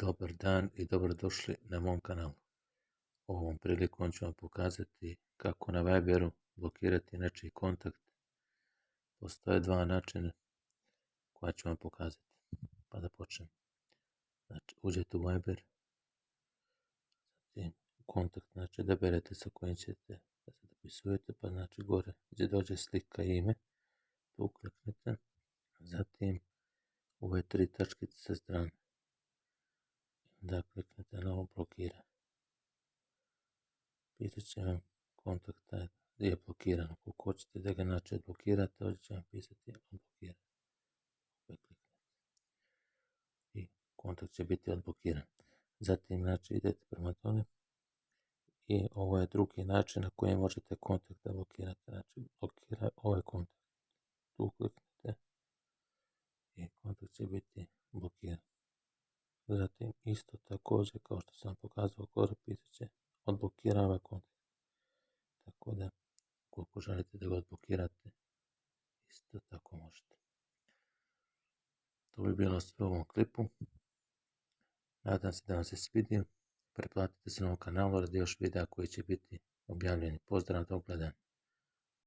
Dobar dan i dobrodošli na mom kanalu. Ovom prilikom ću vam pokazati kako na Viberu blokirati nečiji kontakt. Postoje dva načina koja ću vam pokazati. Pa da počnem. Znači, uđete u Viber, zatim u kontakt, znači da berete sa kojim ćete da se dopisujete, pa znači gore gdje dođe slika i ime, tu kliknete, zatim ove tri tačkice sa strane. Da kliknete na ovo blokiranje. Pisat će vam kontakt taj je blokiran. Ako hoćete da ga znači odblokirate, ovdje će vam pisati odblokiran. I kontakt će biti odblokiran. Zatim znači idete prema tome i ovo je drugi način na koji možete kontakt da blokirate. Znači blokira ovaj kontakt. Tu kliknete i kontakt će biti blokiran. Zatim isto također kao što sam pokazao gore pisat će odblokira ovaj kontakt. Tako da ukoliko želite da ga odblokirate, isto tako možete. To bi bilo sve u ovom klipu. Nadam se da vam se svidio. Pretplatite se na ovom kanalu radi još videa koji će biti objavljeni. Pozdrav, do gledanja.